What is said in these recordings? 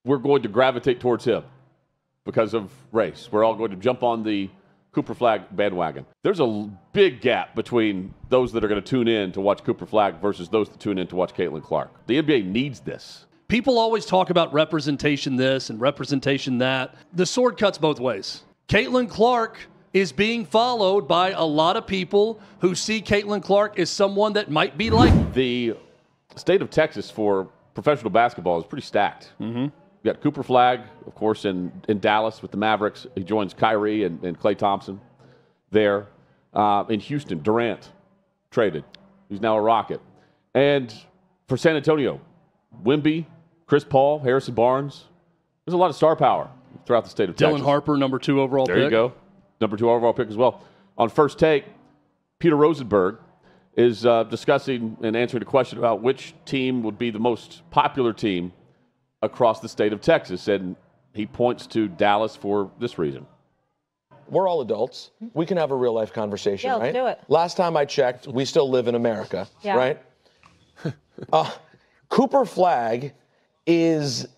we're going to gravitate towards him because of race. We're all going to jump on the Cooper Flagg bandwagon. There's a big gap between those that are going to tune in to watch Cooper Flagg versus those that tune in to watch Caitlin Clark. The NBA needs this. People always talk about representation this and representation that. The sword cuts both ways. Caitlin Clark is being followed by a lot of people who see Caitlin Clark as someone that might be like. The state of Texas for professional basketball is pretty stacked. You got Cooper Flagg, of course, in Dallas with the Mavericks. He joins Kyrie and Klay Thompson there. In Houston, Durant traded. He's now a Rocket. And for San Antonio, Wemby, Chris Paul, Harrison Barnes. There's a lot of star power throughout the state of Texas. Dylan Harper, number 2 overall pick. There you go. Number 2 overall pick as well. On First Take, Peter Rosenberg is discussing and answering a question about which team would be the most popular team across the state of Texas. And he points to Dallas for this reason. We're all adults. We can have a real-life conversation, right? Let's do it. Last time I checked, we still live in America, right? Cooper Flagg is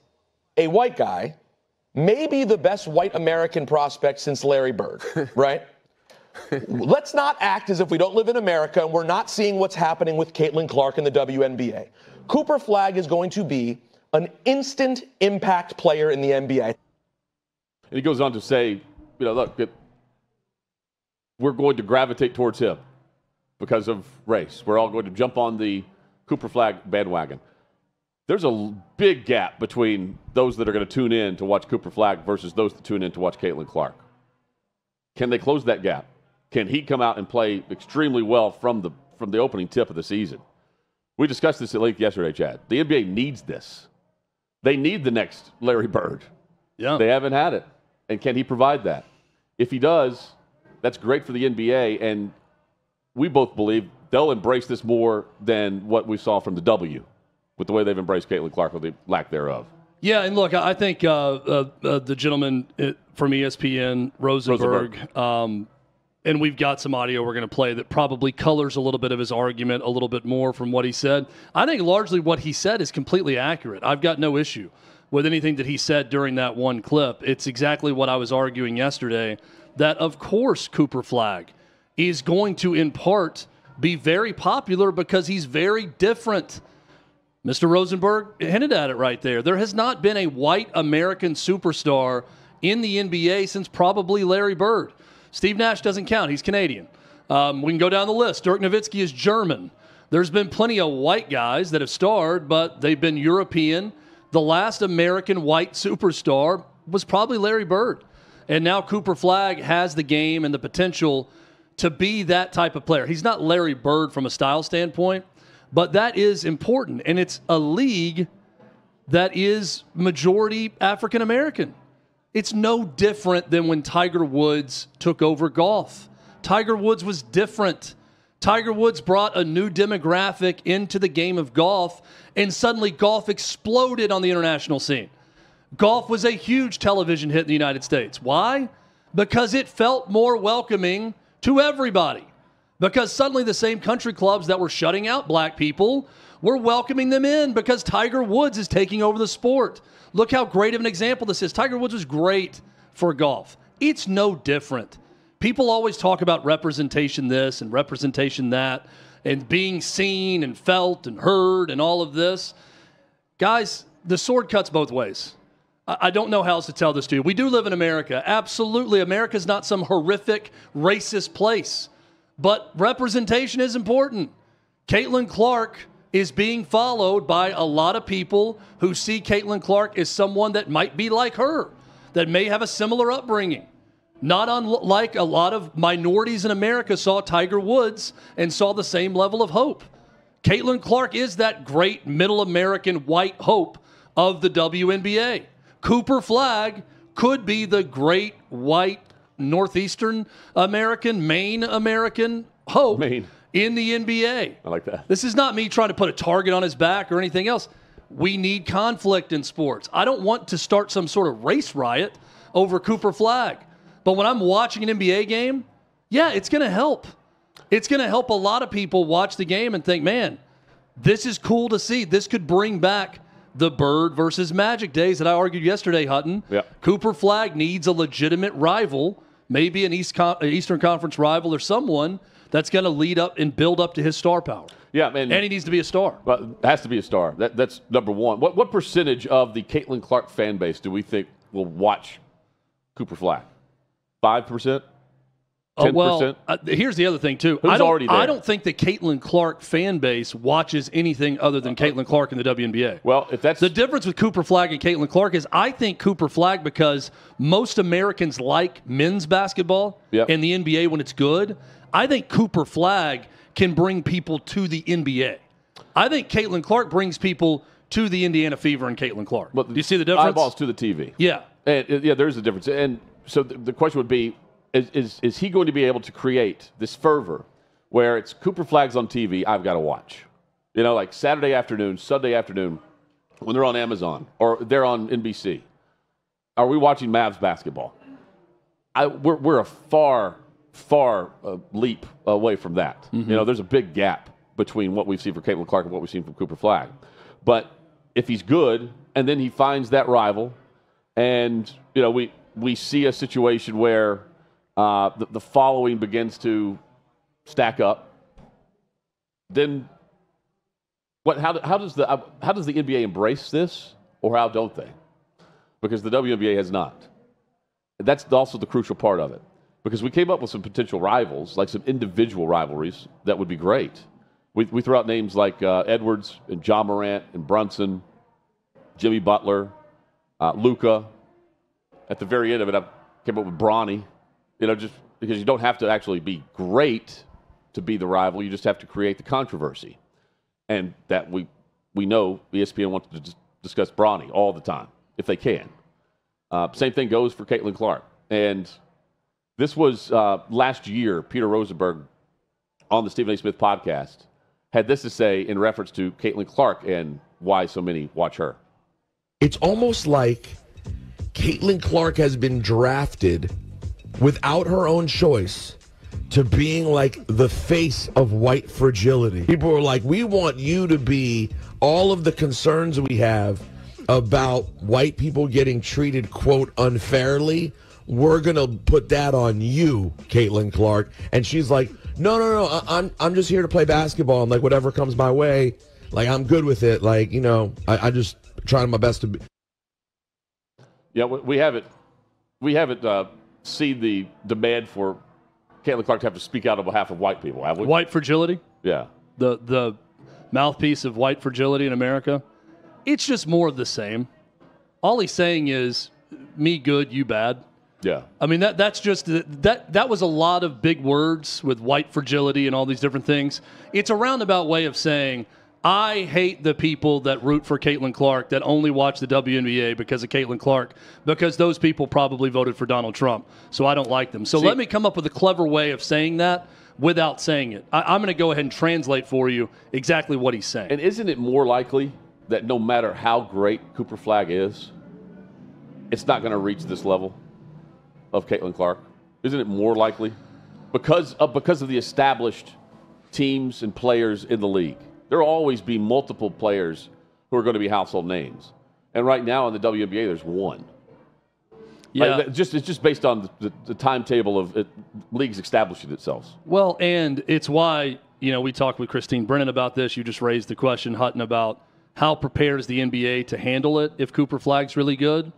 a white guy, maybe the best white American prospect since Larry Bird, right? Let's not act as if we don't live in America and we're not seeing what's happening with Caitlin Clark in the WNBA. Cooper Flagg is going to be an instant impact player in the NBA. And he goes on to say, look, we're going to gravitate towards him because of race. We're all going to jump on the Cooper Flagg bandwagon. There's a big gap between those that are going to tune in to watch Cooper Flagg versus those that tune in to watch Caitlin Clark. Can they close that gap? Can he come out and play extremely well from the opening tip of the season? We discussed this at length yesterday, Chad. The NBA needs this. They need the next Larry Bird. Yeah. They haven't had it. And can he provide that? If he does, that's great for the NBA, and we both believe they'll embrace this more than what we saw from the W with the way they've embraced Caitlin Clark or the lack thereof. Yeah, and look, I think the gentleman from ESPN, Rosenberg. And we've got some audio we're going to play that probably colors a little bit of his argument a little bit more from what he said. I think largely what he said is completely accurate. I've got no issue with anything that he said during that one clip. It's exactly what I was arguing yesterday, that of course Cooper Flagg is going to, in part, be very popular because he's very different. Mr. Rosenberg hinted at it right there. There has not been a white American superstar in the NBA since probably Larry Bird. Steve Nash doesn't count. He's Canadian. We can go down the list. Dirk Nowitzki is German. There's been plenty of white guys that have starred, but they've been European. The last American white superstar was probably Larry Bird. And now Cooper Flagg has the game and the potential to be that type of player. He's not Larry Bird from a style standpoint, but that is important. And it's a league that is majority African American. It's no different than when Tiger Woods took over golf. Tiger Woods was different. Tiger Woods brought a new demographic into the game of golf, and suddenly golf exploded on the international scene. Golf was a huge television hit in the United States. Why? Because it felt more welcoming to everybody. Because suddenly the same country clubs that were shutting out black people were welcoming them in because Tiger Woods is taking over the sport. Look how great of an example this is. Tiger Woods was great for golf. It's no different. People always talk about representation this and representation that and being seen and felt and heard and all of this. Guys, the sword cuts both ways. I don't know how else to tell this to you. We do live in America. Absolutely. America's not some horrific racist place. But representation is important. Caitlin Clark is being followed by a lot of people who see Caitlin Clark as someone that might be like her, that may have a similar upbringing. Not unlike a lot of minorities in America saw Tiger Woods and saw the same level of hope. Caitlin Clark is that great middle American white hope of the WNBA. Cooper Flagg could be the great white Northeastern American, Maine American hope in the NBA. I like that. This is not me trying to put a target on his back or anything else. We need conflict in sports. I don't want to start some sort of race riot over Cooper Flagg. But when I'm watching an NBA game, yeah, it's going to help. It's going to help a lot of people watch the game and think, man, this is cool to see. This could bring back the Bird versus Magic days that I argued yesterday, Hutton. Yep. Cooper Flagg needs a legitimate rival, maybe an Eastern Conference rival or someone that's going to lead up and build up to his star power. Yeah, and he needs to be a star. Well, it has to be a star. That's number one. What percentage of the Caitlin Clark fan base do we think will watch Cooper Flagg? 5%? 10%? Well, here's the other thing, too. Who's already there? I don't think the Caitlin Clark fan base watches anything other than Caitlin Clark in the WNBA. Well, if that's the difference with Cooper Flagg and Caitlin Clark is I think Cooper Flagg, because most Americans like men's basketball in the NBA when it's good, I think Cooper Flagg can bring people to the NBA. I think Caitlin Clark brings people to the Indiana Fever and Caitlin Clark. Do you see the difference? Eyeballs to the TV. Yeah. And, there's a difference. And so the question would be, is he going to be able to create this fervor where it's Cooper Flagg's on TV, I've got to watch? Like Saturday afternoon, Sunday afternoon, when they're on Amazon or they're on NBC. Are we watching Mavs basketball? We're a far leap away from that. Mm-hmm. There's a big gap between what we've seen from Caitlin Clark and what we've seen from Cooper Flagg. But if he's good, and then he finds that rival, and we see a situation where the following begins to stack up, then how does the NBA embrace this, or how don't they? Because the WNBA has not. That's also the crucial part of it. Because we came up with some potential rivals, like some individual rivalries that would be great. We threw out names like Edwards and John Morant and Brunson, Jimmy Butler, Luka. At the very end of it, I came up with Bronny. Just because you don't have to actually be great to be the rival, you just have to create the controversy. And that we know ESPN wants to discuss Bronny all the time, if they can. Same thing goes for Caitlin Clark. And this was last year, Peter Rosenberg on the Stephen A. Smith podcast had this to say in reference to Caitlin Clark and why so many watch her. It's almost like Caitlin Clark has been drafted without her own choice to being like the face of white fragility. People are like, we want you to be all of the concerns we have about white people getting treated, quote, unfairly. We're going to put that on you, Caitlin Clark. And she's like, no, I'm just here to play basketball. And like, whatever comes my way, like, I'm good with it. Like, I just trying my best to be. Yeah, we haven't seen the demand for Caitlin Clark to have to speak out on behalf of white people, have we? White fragility? Yeah. The mouthpiece of white fragility in America. It's just more of the same. All he's saying is, me good, you bad. Yeah. I mean, that's just that was a lot of big words with white fragility and all these different things. It's a roundabout way of saying, I hate the people that root for Caitlin Clark, that only watch the WNBA because of Caitlin Clark, because those people probably voted for Donald Trump, so I don't like them. So let me come up with a clever way of saying that without saying it. I'm going to go ahead and translate for you exactly what he's saying. And isn't it more likely that no matter how great Cooper Flagg is, it's not going to reach this level of Caitlin Clark? Isn't it more likely? Because of the established teams and players in the league. There will always be multiple players who are going to be household names. And right now in the WNBA, there's one. Yeah. It's just based on the timetable of leagues establishing itself. Well, and it's why, we talked with Christine Brennan about this. You just raised the question, Hutton, about how prepared is the NBA to handle it if Cooper Flagg's really good.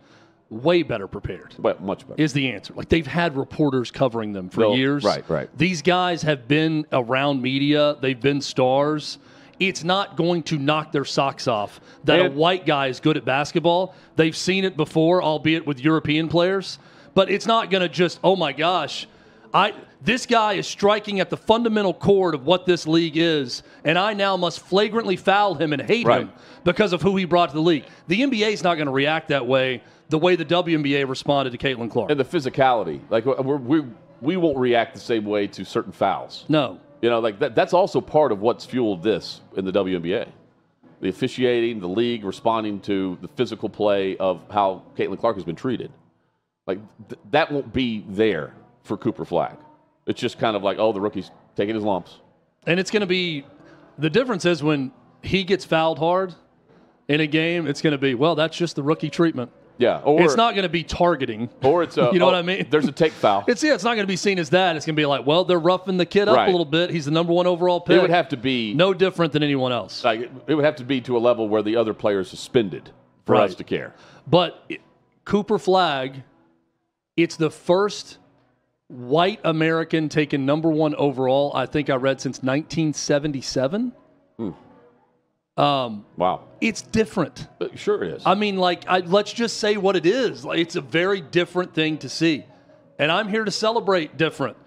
Way better prepared. Much better. Is the answer. Like, they've had reporters covering them for years. Right. These guys have been around media. They've been stars. It's not going to knock their socks off that a white guy is good at basketball. They've seen it before, albeit with European players. But it's not going to just, oh, my gosh, this guy is striking at the fundamental chord of what this league is, and I now must flagrantly foul him and hate him because of who he brought to the league. The NBA is not going to react that way, the way the WNBA responded to Caitlin Clark. And the physicality. Like, we won't react the same way to certain fouls. No. That's also part of what's fueled this in the WNBA. The officiating, the league responding to the physical play of how Caitlin Clark has been treated. Like, that won't be there for Cooper Flagg. It's just kind of like, oh, the rookie's taking his lumps. And it's going to be – the difference is when he gets fouled hard in a game, it's going to be, well, that's just the rookie treatment. Yeah, or it's not going to be targeting. Or it's a, you know what I mean? There's a take foul. It's not going to be seen as that. It's going to be like, well, they're roughing the kid up a little bit. He's the number 1 overall pick. It would have to be no different than anyone else. Like it would have to be to a level where the other player is suspended for us to care. But Cooper Flagg, it's the first white American taken number 1 overall, I think I read, since 1977. Wow. It's different. Sure it is. I mean, let's just say what it is. Like, it's a very different thing to see. And I'm here to celebrate different.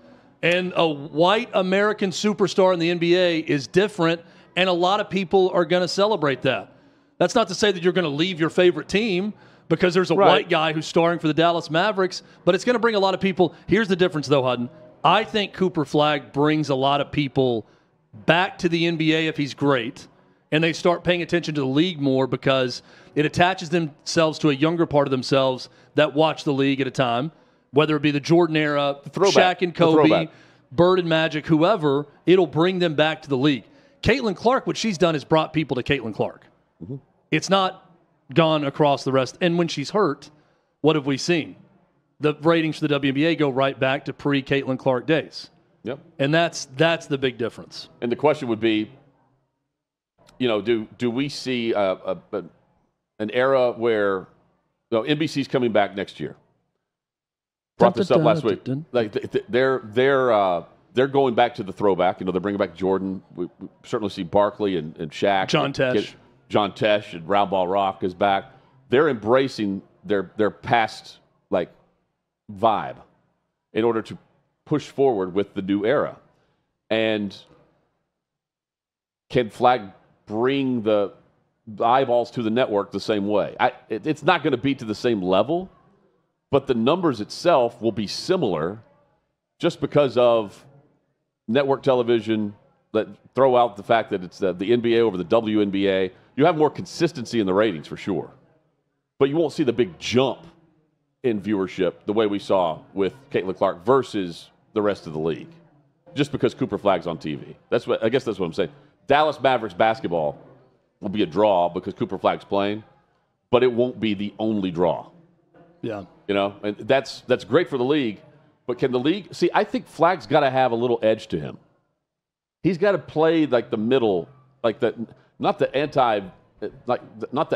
And a white American superstar in the NBA is different, and a lot of people are going to celebrate that. That's not to say that you're going to leave your favorite team because there's a white guy who's starring for the Dallas Mavericks, but it's going to bring a lot of people. Here's the difference, though, Hutton. I think Cooper Flagg brings a lot of people back to the NBA if he's great, and they start paying attention to the league more because it attaches themselves to a younger part of themselves that watch the league at a time, whether it be the Jordan era, Shaq and Kobe, Bird and Magic, whoever, it'll bring them back to the league. Caitlin Clark, what she's done is brought people to Caitlin Clark. Mm-hmm. It's not gone across the rest. And when she's hurt, what have we seen? The ratings for the WNBA go right back to pre-Caitlin Clark days. Yep. And that's the big difference. And the question would be, do we see an era where NBC's coming back next year? Brought this up last week. Like they're going back to the throwback. They're bringing back Jordan. We certainly see Barkley and Shaq. John Tesh and Roundball Rock is back. They're embracing their past vibe in order to push forward with the new era. And can Flagg bring the eyeballs to the network the same way? It's not going to be to the same level, but the numbers itself will be similar just because of network television. That throw out the fact that it's the NBA over the WNBA. You have more consistency in the ratings for sure, but you won't see the big jump in viewership the way we saw with Caitlin Clark versus the rest of the league, just because Cooper Flagg's on TV. I guess that's what I'm saying. Dallas Mavericks basketball will be a draw because Cooper Flagg's playing, but it won't be the only draw. Yeah. And that's great for the league, but can the league see? I think Flagg's got to have a little edge to him. He's got to play like the middle, not the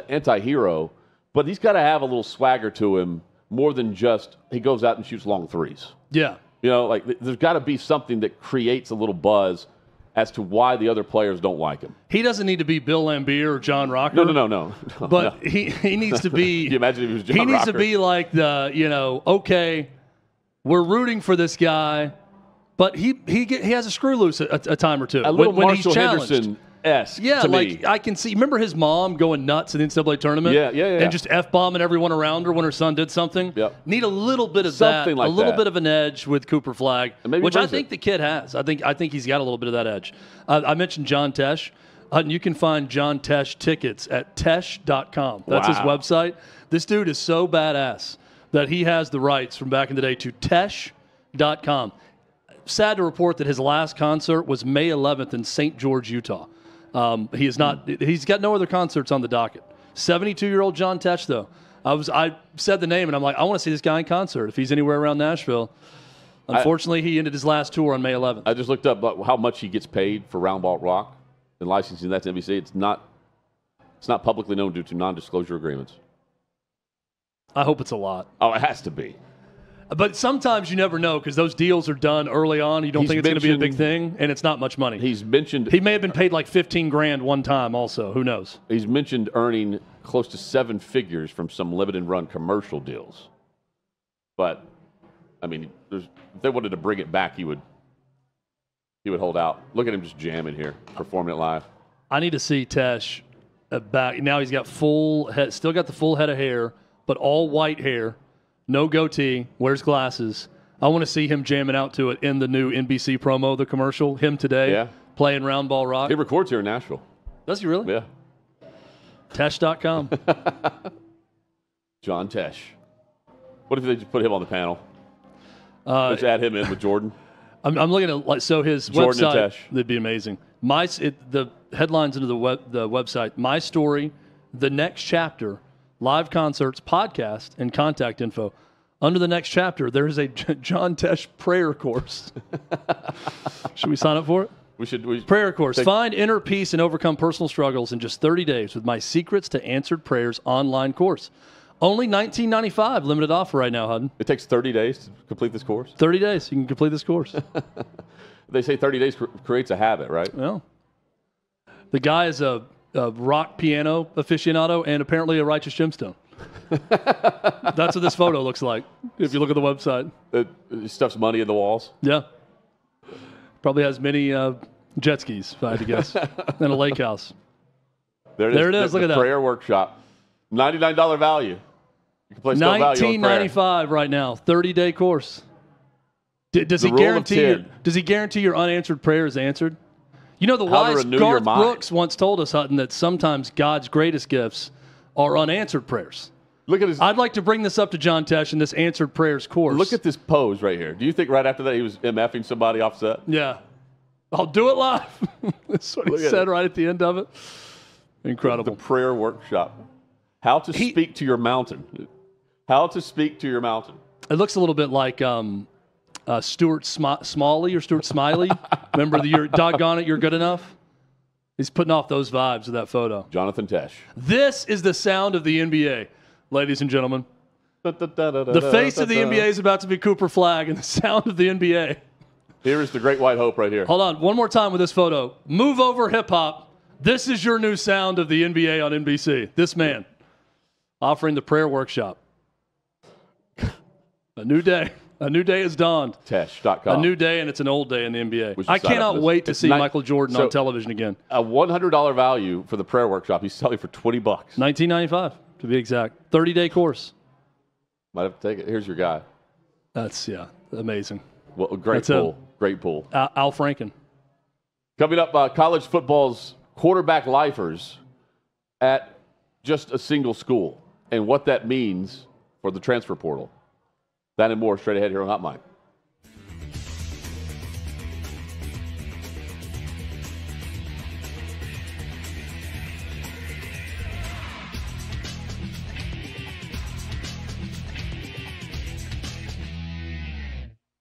anti-hero, but he's got to have a little swagger to him more than just he goes out and shoots long threes. Yeah. There's got to be something that creates a little buzz as to why the other players don't like him. He doesn't need to be Bill Laimbeer or John Rocker. No. But he needs to be. Can you imagine if he was John Rocker? He needs to be like okay, we're rooting for this guy, but he has a screw loose a time or two. A little when Marshall he's challenged. Henderson-esque to me. I can see. Remember his mom going nuts in the NCAA tournament? Yeah. And just F-bombing everyone around her when her son did something? Yep. Need a little bit of something that. Like a little that. bit of an edge with Cooper Flagg, which I think the kid has. I think he's got a little bit of that edge. I mentioned John Tesh. You can find John Tesh tickets at Tesh.com. That's his website. This dude is so badass that he has the rights from back in the day to Tesh.com. Sad to report that his last concert was May 11th in St. George, Utah. He's got no other concerts on the docket. 72-year-old John Tesh, though. I said the name, and I'm like, I want to see this guy in concert if he's anywhere around Nashville. Unfortunately, he ended his last tour on May 11th. I just looked up how much he gets paid for Roundball Rock and licensing that to NBC. It's not publicly known due to non-disclosure agreements. I hope it's a lot. Oh, it has to be. But sometimes you never know because those deals are done early on. You don't think it's going to be a big thing, and it's not much money. He may have been paid like $15,000 one time also. Who knows? He's mentioned earning close to 7 figures from some limited run commercial deals. But, I mean, if they wanted to bring it back, he would hold out. Look at him just jamming here, performing it live. I need to see Tesh back. Now he's got still got the full head of hair, but all white hair. No goatee, wears glasses. I want to see him jamming out to it in the new NBC promo, the commercial. Him today, playing Roundball Rock. He records here in Nashville. Does he really? Yeah. Tesh.com. John Tesh. What if they just put him on the panel? Let's add him in with Jordan. I'm looking at his Jordan website. And Tesh. That'd be amazing. The headlines into the website. My story The Next Chapter, live concerts, podcast, and contact info. Under the Next Chapter, there is a John Tesh prayer course. Should we sign up for it? We should. Prayer course. Find inner peace and overcome personal struggles in just 30 days with my Secrets to Answered Prayers online course. Only $19.95, limited offer right now, Hudden. It takes 30 days to complete this course? 30 days. You can complete this course. They say 30 days creates a habit, right? Well, the guy is a rock piano aficionado and apparently a righteous gemstone. That's what this photo looks like if you look at the website. It stuffs money in the walls. Yeah. Probably has many jet skis, if I had to guess, and a lake house. There it is. Look at that. Prayer workshop. $99 value. You can place no value on prayer. $19.95 right now. 30-day course. Does he guarantee your unanswered prayer is answered? You know, the wise Garth Brooks once told us, Hutton, that sometimes God's greatest gifts are unanswered prayers. Look at his. I'd like to bring this up to John Tesh in this answered prayers course. Look at this pose right here. Do you think right after that he was MFing somebody off set? Yeah. I'll do it live. That's what he said right at the end of it. Incredible. The prayer workshop. How to speak to your mountain. How to speak to your mountain. It looks a little bit like Stuart Smalley or Stuart Smiley. Remember the doggone it, you're good enough? He's putting off those vibes with that photo. Jonathan Tesh. This is the sound of the NBA, ladies and gentlemen. The face of the NBA is about to be Cooper Flagg, and the sound of the NBA. Here is the Great White Hope right here. Hold on, one more time with this photo. Move over hip hop. This is your new sound of the NBA on NBC. This man offering the prayer workshop. A new day. A new day has dawned. Tesh.com. A new day, and it's an old day in the NBA. I cannot wait to see Michael Jordan on television again. A $100 value for the prayer workshop. He's selling for $20. $19.95 to be exact. 30-day course. Might have to take it. Here's your guy. That's amazing. Well, great pool. Great pool. Al Franken. Coming up, college football's quarterback lifers at just a single school and what that means for the transfer portal. That and more straight ahead here on Hot Mic.